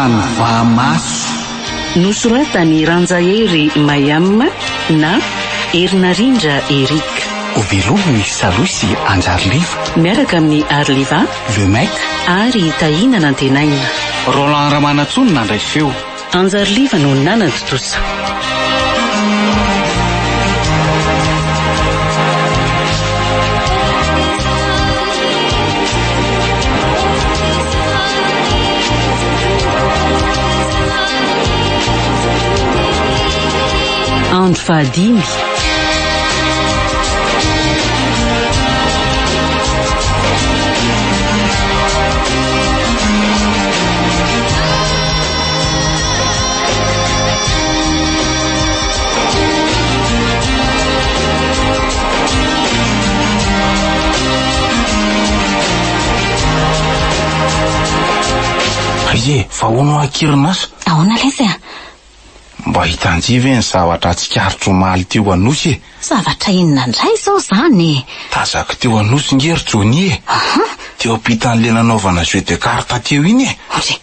Fanovaamaso. Nosoratany Ranjahery Mayama na Erinarindra Erika. Ovelomany Salosy Anjariliva miaraka amin'ny Arliva, Le Mec ary Tahina Nantenaina. Roland Ramanatsony nandray feo. Anjariliva no nanatotosa. Andro fahadimy. Aye, fa hono akirinasa. Ahoana lesy a? Mba hitanjiva ny zavatra tsikaritro maly teo anosy e. Zavatra inona indray zao zany? Tazako teo anosy ngery Jony e. Teo ampitan'le nanaovana jeu de carte teo iny e. Ory,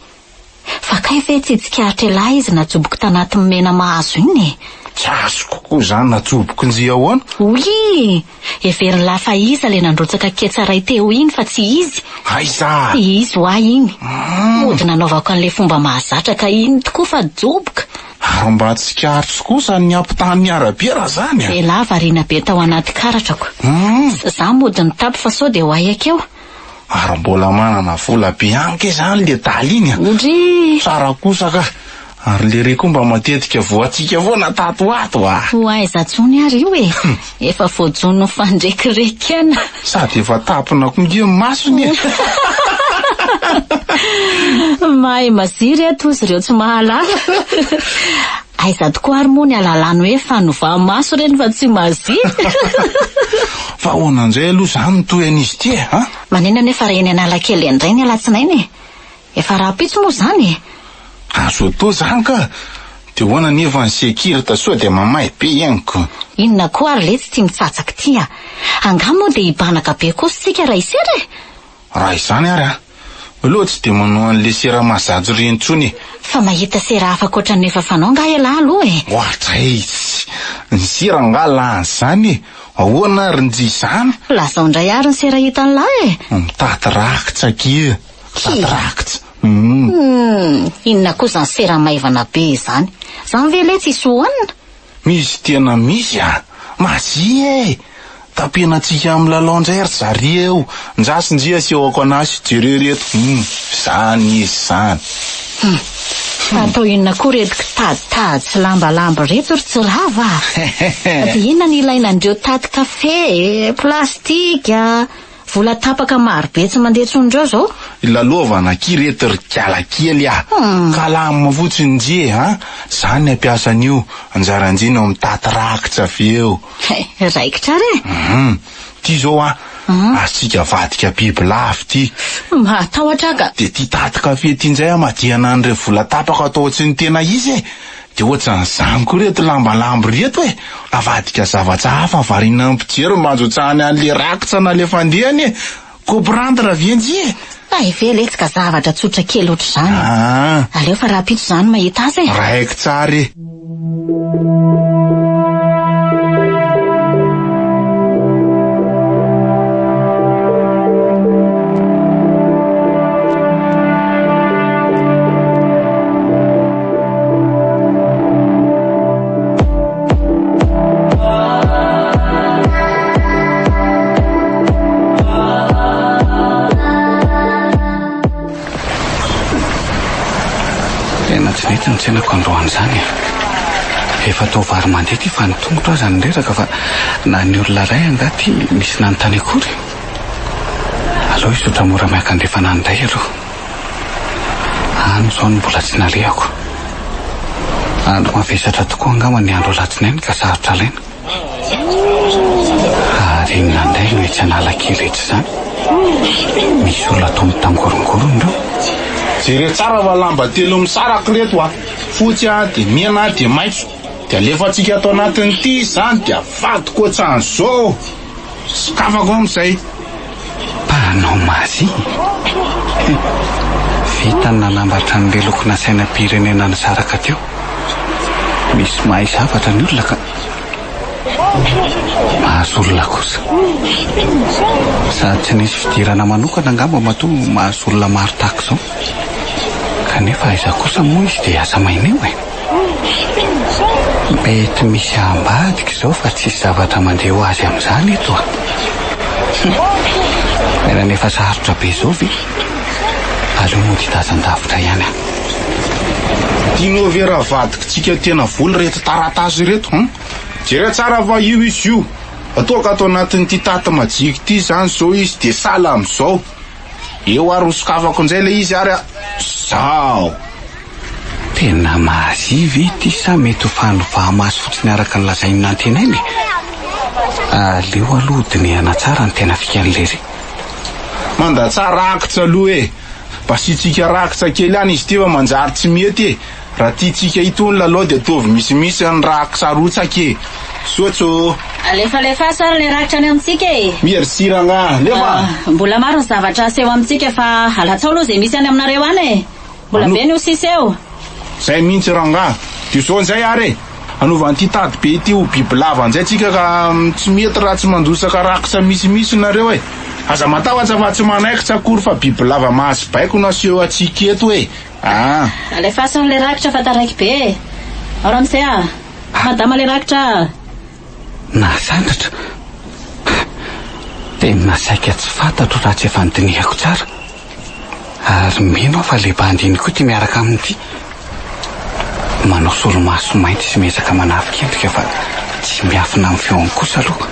fa kay ve tsy tsikaritra elahy izy natsoboky tanaty mena mahazo iny e? Tsaso kokoa zany natsoboky nzy ahoana. Oy, everiny lafa iza le nandrotsaka ketsaray teo iny fa tsy izy. Aiza? Izy ho ahy iny. Mody nanaovako an'le fomba mahazatra ka iny tokoa fa joboka. Ary mba tsikaritro kosa ny ampitany arabe zany a. Ela variana be tao anaty karatrako. Za mody nitapy fa sao de ho ahy akeo. Ary mbola manana vola be anke zany le daly iny a. Ory, Tsara kosa ka. Ary le reko mba matetika voatsika foana tato ato a. ho aiza tsony ary io e. Efa voajono fandrekirekena. Sady efa tapina konge masony e. Mahay maziry eto izy ireo tsy mahalala. Aiza tokoa ary moa ny alalany hoe Fanovaamaso reny fa tsy maziry. Fa honan'izay aloha zany toy an'izy ty e, ha? Manena nefa reny Analakely indray ny alatsinainy e. Efa raha-pitso moa zany e. Azo atao zany ka. De hoana nefa ny sekirita sao de mamay be ianiko. Inona koa ary le tsy tia mitsatsaky tia. Angamo de hibanaka be kosa sika raha isera e. Raha izany ary a. Aloha tsy de manao an'le sera mazajo reny tsony. Fa mahita sera hafa koatran'ny efa fanao nga ela aloha e. Ohatra izy. Ny sera nga lany zany e. Ahoana ary nji zany? Lazao indray ary ny sera hitan'ny lahy e. Mitady rakitra kia. Mitady rakitra. Inona koa zany sera maivana be zany. Zany ve le tsy soanina? Misy tena misy a. Mazi e. Tapenatsika amin'ny lalaondrairy zareo. Njasinjia sy eo ako anasy jerereto. Zany izy zany. Atao inona koa reto tady sy lambalamba reto ry tsy rava. De inona ny ilainandreo tady kafe, plastika, vola tapaka marobe tsy mandeha tsondreo zao. Ilalovana kireto ry kiala kely a. Kalama fotsiny nje ha. Zany ampiasan'io. Anjaranjina mitady rakitra aveo. Raikitra re? Ty zao a. Asika vadika biby lafy ty. Mahatahotra ka. De ty tady kafe ty nzay amadiana an'ire vola tapaka atao tsy ny tena izy e. De ohatrany zany koa reto lambalambo reto e. Avadika zavatra hafa varina ampijery manjo tsahany an'le rakitra na le fandehany e. Comprendre vienji e. Ay ve le tsy ka zavatra tsotra kely ohatr' zany. Aleo fa raha-pitso zany mahita azy e. Raiko tsara e. Ny tsenako androany zany efa tao vary mandeha ty fa nitongotra zany reraka fa na ny olona ray angaty misy nanontany akory. Aleo isotra mora miaka andrefa nanday aloha. Ano zao ny mbola tsy nalehako. Andro mavesatra tokoa angamba ny andro alatsinainy ka sarotra alaina. Ary nanday no etsy Analakely rehetra zany. Misy olona tao mitangorongorony reo. Jere tsara va lamba telo misaraka reto a. Fotsy a de mena de maitso. De alefatsika ato anatiny ty zany de avadiko ohatran'izao. Skafako am'izay. Panao mazy. Vita nanambatra an'ilay lokona sainam-pirenena nisaraka teo. Misy mahay zavatra ny olona ka mahazo olona kosa. Sady tsy nisy fidirana manokana angamba matoa mahazo olona maro tahaka izao. Kanefa aiza kosa moa izy dia asa maina eo e. Mety misy ambadika izao fa tsisy zavatra mandeha ho azy amin'izany eto a. Mena nefa sarotra be izao ve? Aleo mody tazan-davitra ihany a. Tianao ve raha vadikitsika tena voly reto taratasy reto? Jere tsara fa io izy io. Ataoka ato anatin'ity taty majiky ity zany zao izy de sala am'izao. Eo ary hosokafako inzay le izy ary zao. Tena mazivy ity sa mety ho fanovahamaso fotsiny araka ny lazainy nantenainy. Aleo alodiny anatsara ny tena fikan'lery. Mandatsa rakitra aloha e. Basitsika rakitra kely any izy tiva manjary tsy mety e. Raha tiatsika itony lalao de tovy misimisy ny rakitra rotsaka e. Sotso. Alefa sara le rakitra any amintsika e. Merci ranga. Lefa. Mbola maro ny zavatra aseho amintsika fa alatsao aloha zay misy any aminareo any e. Mbola be ny hosiseo. Zay mihitsy ranga. Dio zao nzay ary. Anova an'ity tady be ity ho bibilava anzay tsika ka tsy mety raha tsy mandosaka rakitra misimisy nareo e. Aza matahotra fa tsy manaikitra akory fa bibilava mahazo baiko naseho atsika eto e. Alefa sara le rakitra fa taraiky be e. Ora amin'izay a. Madama le rakitra. Nasandatra. Tena saika tsy fantatro raha tsy efa nodinihako tsara. Ary mino fa le bandiny koa ty miaraka amin'ity. Manao solomaso mainty sy miezaka manafika endrika fa tsy miafina amin'ny feony kosa aloha.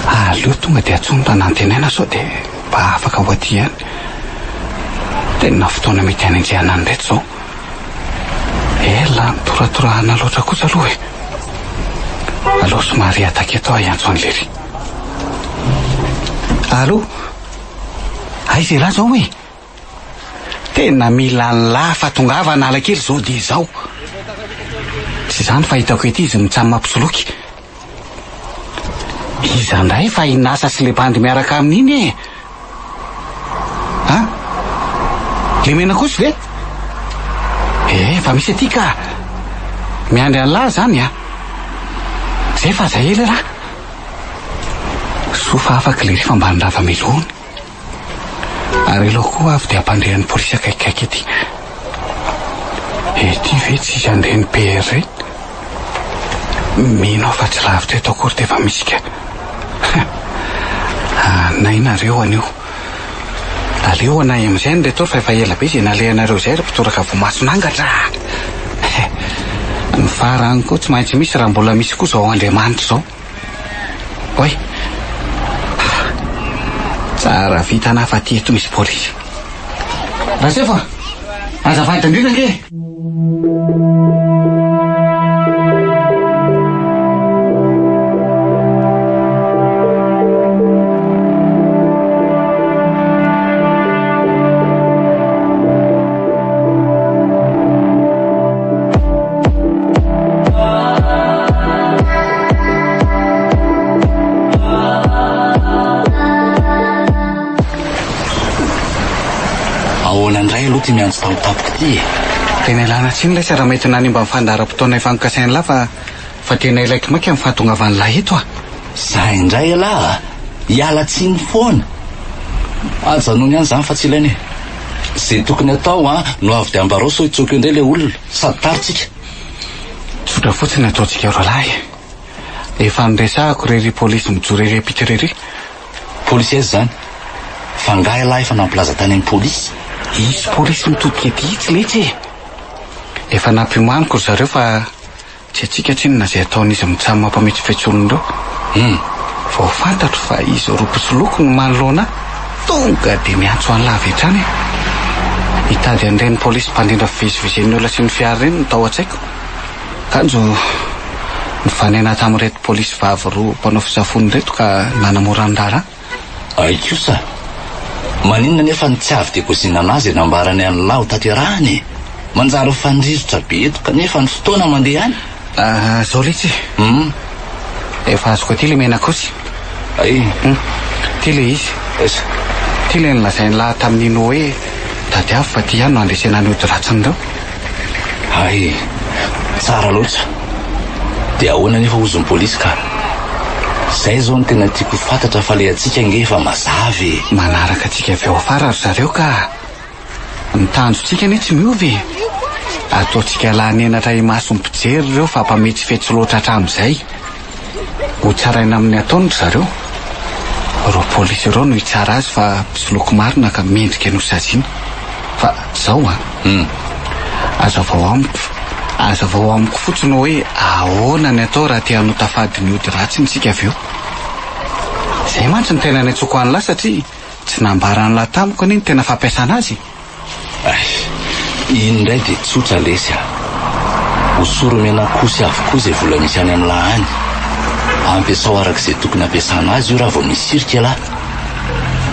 Aleo tonga dia atsono tanantenaina sao dia mba afaka ho aty ihany. Tena fotoana mety hanendrehana ny reto zao. Ela nitoratorahana loatra kosa aloha e. Aleo somary ataka eto iantso an'lery. Allo? Aiza ela zao e? Tena mila ny lafa tongava nala kely zao dia zao. Tsy izany fahitako ety izy mitsamy mampisoloky. Iza ndray fa inasa sy le bandy miaraka amin'iny e. Le mena kosa ve? Fa misy aty ka. Miandry an'lahy zany a. Zay fa zay ela raha. Sofa afaka le rehefa mba nirava melony. Ary elo koa avy dia ampandrehan'ny polisy akaikaiky ety. Ety ve tsy izy andreny PR reny? Mino fa tsy lavitra eto akory dia efa misy ka. Nainareo anio. Aleo anay amin'izay ny retor fa efa ela be izay nalehanareo zay ry-pitoraka voamasonangatra. Ny farany koa tsy maintsy misy raha mbola misy koa zao Andriamanitra zao. Oy. Tsara vitana fa ty eto misy polisy. Raha zay fa azafady indrindra nge. Ty miantso tamotapoko ty. Tena ilana tsiny lay raha mety nanimba mifandaram-potoana ifanokasiany lahy fa tena ilaiky maika amin'ny fahatongavan'ny lahy eto a. Zay indray alahy hiala tsiny foana. Aza noho ihany zany fa tsy ilainy. Zay tokony atao no avy de ambaroso hitsoky indray le olona sady taritsika. Tsotra fotsiny ataontsika ro lahy. Efa niresahako rery polisy mijoro ery apitra rery. Polisy aiza zany? Fa ngahy lahy efa nampilaza tany amin'ny polisy. Izy polisy mitodika ety tsy letsy e. Efa nampimaniko ry zareo fa tsy atsika tsinona zay ataon'izy mitsamy mampametsyfetsolon'ireo. Vao fantatro fa izy rompitsoloko no manoloana tonga dia miantso an'lahy avy hatrany. Hitady an'ireny polisy mpandindra fivezivezen'ny olona sy ny fiara ireny no tao an-tsaiko. Kanjo nifanena tamin'ireto polisy vavy roa mpanao fisafony reto ka nanamora an-dara. Aikosa. Maninona nefa tsy avy de kozina anazy nambarany an'lahy ho tanterahany. Manjary fandrizotra be eto kanefa ny fotoana mandeha any. Zao letsy. Efa azoko aty le mena kosy. Ay. Ty le izy. Ty le nilazainy lahy tamin'iny hoe tadiavo fa ty ihany no andresena ny ody ratsiny reo. Ay, tsara loatra. Dia ahoana nefa ozon'ny polisy ka? Zay zao no tena tiako fantatra fa le atsika nge fa mazavy. Manaraka atsika avy eo afara ry zareo ka ny tanjotsika anie tsy miovy. Ataotsika lanenatra imason'ny mpijery reo fa mpametsifetsy loatra hatramin'izay. Ho tsaraina amin'ny ataony ry zareo. Reo polisy ireo no hitsara azy fa mpisoloky marina ka mendrika no saziana. Fa zao aza vao amiko fotsiny hoe ahoana ny atao raha tia hanotafady ny ody ratsy ntsika avy eo. Zay mantsy ny tena ny antsoko an'la satria tsy nambaran'la tamiko anie ny tena fampiasana azy. Iny indray dia tsotra lesy hosoromena kosy avokoa izay vola misy any amin'ny lahany. Ampiasao arak'izay tokony ampiasana azy io raha vao misirika lahy.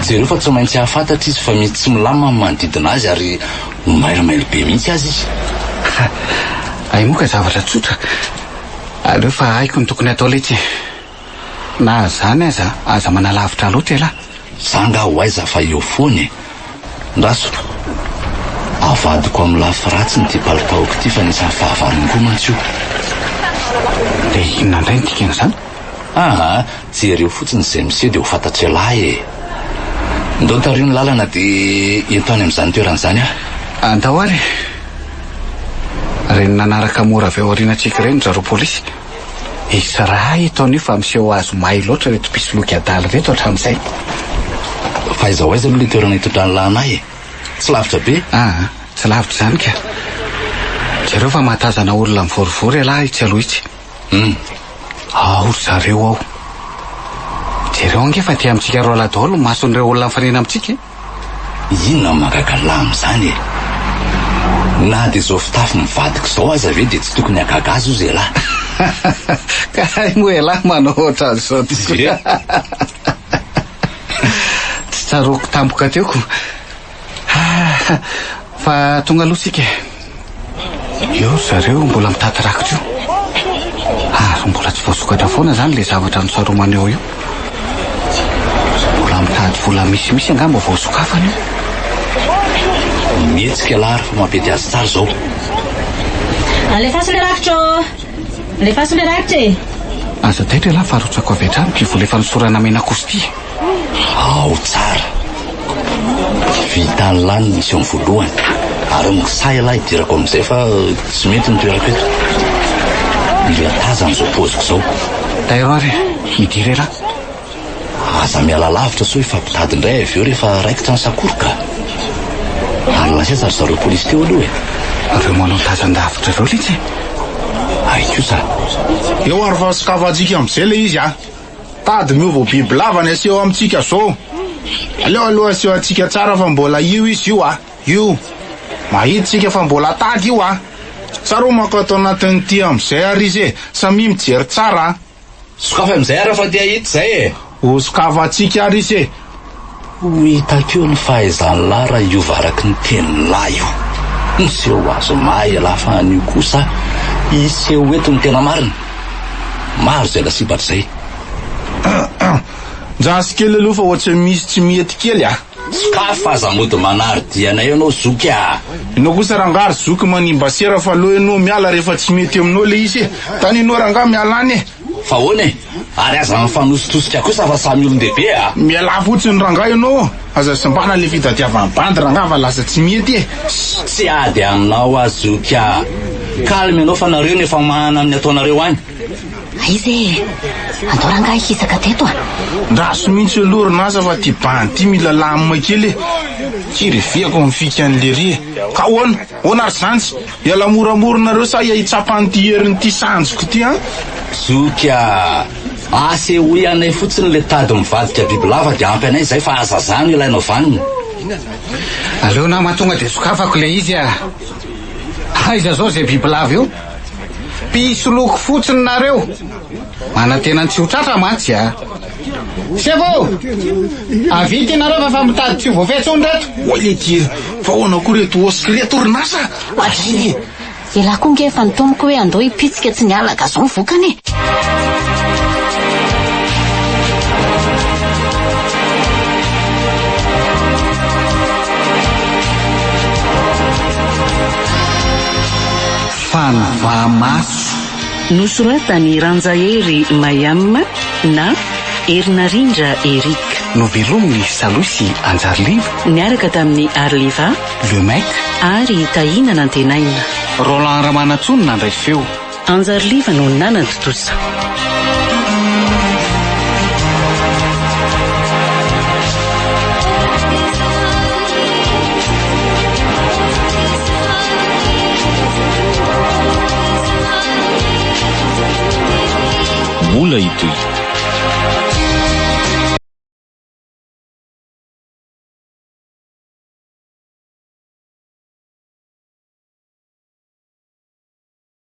Jereo fa tsy maintsy hahafantatra izy fa misy tsy milamina amin'ny manodidina azy ary mailomailo be mihitsy azy izy. Ay moka zavatra tsotra. Aleo fa haiko ny tokony atao letsy. Na zany aza manalavitra loatra lahy. Zanga ho aiza fa eo foany. Ndaso avadiko amin'ny lafiratsy ny ty palitaoko ty fa nisany fahavarongoma mantsy io. Le inona indray ny tikena zany? Jereo fotsiny izay miseho dia ho fantatry lahy ndao tario ny lalana dia eto any amin'izany toerana izany andao ary. Reny nanaraka mora avy eo aorianantsika ireny zareo polisy. Isy raha eto anio fa miseho azo may loatra reto mpisoloky adaly reto hatramin'izay. Fa aiza ho aiza aloha le toerana hitondran'ny lahinay tsy lavitra be? Tsy lavitra zany ka. Jereo fa mahatazana olona mivorivory lahy itsy aloha itsy. Ao zareo ao. Jereo ange fa tia amintsika roa ladaholo mason'ireo olona mifanena amintsika. Inona magagalamy zany na dia zao fitafy mivadika zao aza ve dia tsy tokony akagazo izy lahy. Ka hay moa lahy manao ohatr' azy zao ty. Tsy tsaroko tampoka teoko. Fa tonga aloha sika. Eo zareo mbola mitady rakitra io. Ary mbola tsy voasokatra foana zany le zavatra nosaromaneo io. Mbola mitady vola misimisy angamba voasokafana io. Mihetsika lahy fa mampety azy tsara zao. Alefaso le rakitra. Alefaso le rakitra. Aza taitra lahy farotsako avy hatrany mpivolefa nisorana mena kosti. Ao tsara. Vita ny lany misy eo amin'ny voalohany. Ary mikisay lahy idirako amin'izay fa tsy mety ny toerako eto. Ile taza n'izao poziko zao. Tairo ary midiry lahy. Aza miala lavitra so ifampitady indray avy eo rehefa raikitra ny sakoroka. Ary lasesa ry zareo polisy teo aloha Reo manao tazan-davitra reo litsy. Aiko sa eo ary fa sokavantsika amin'izay le izy tady miova biby lava ny aseho amintsika zao. Aleo aloha aseho antsika tsara fa mbola io izy io io mahitsika fa mbola tady io tsaro mako atao anatin'ity amin'izay ary izy samy mijery tsara sokafa amin'izay ary fa tia hita zay ho sokavantsika ary izy ho hitakeo ny fahaizany lahy raha iova araky ny teny lahy io. Niseho azo may alafa an'io kosa iseho eto ny tena marina. Maro zay lasibatra zay. Jasy kely aloha fa ohatry misy tsy mety kely sokafa aza mody manaridianay ianao zoky Inao kosa rangary zoky manimba sera fa aloha ianao miala rehefa tsy mety aminao le izy tany ianao rangahy miala any fa hoane ary aza mifanositosika kosa fa samy olon-dehibe miala fotsiny rangahy ianao aza simbana le fitadiavany bandy rangahy fa lasa tsy mety tsy ady aminao azoky kalmy ianao fa nareo nefa mahana amin'ny ataonareo any. Aizy andao rangahy hisaka teto ndaso mihitsy alorinasa fa ty bandy ty mila lamina kely tsy reviako mifika an'le ry ka hoana ary santsy iala moramorona sa hitsapany ty heriny ty sanjiko ty zoky asehoy anay fotsiny le tady mivadika bibilava dia ampy anay zay fa aza zany ilainao vanina. Aleo na mahatonga dia sokafako le izy aiza zao zay bibilava io mpisoloko fotsiny nareo manatena tsy ho tratra mantsy sevo avity nareo fa mitady tsy voafetsony reto le tiry fa hoana koa reto osy reto orinasa ilahy koa nge fa nitomoko hoe andao hipitsika tsy nialaka zao mivokany Fanovamaso. Nosoratany Ranjahery Mayamma na Erinarindra Erika. Novelominy Salosy Anjariliva. Niaraka tamin'ny Arliva, Le Mec ary Tahina Nantenaina. Roland Ramanatsony nandray feo. Anjariliva no nanantotosa. Mula itoy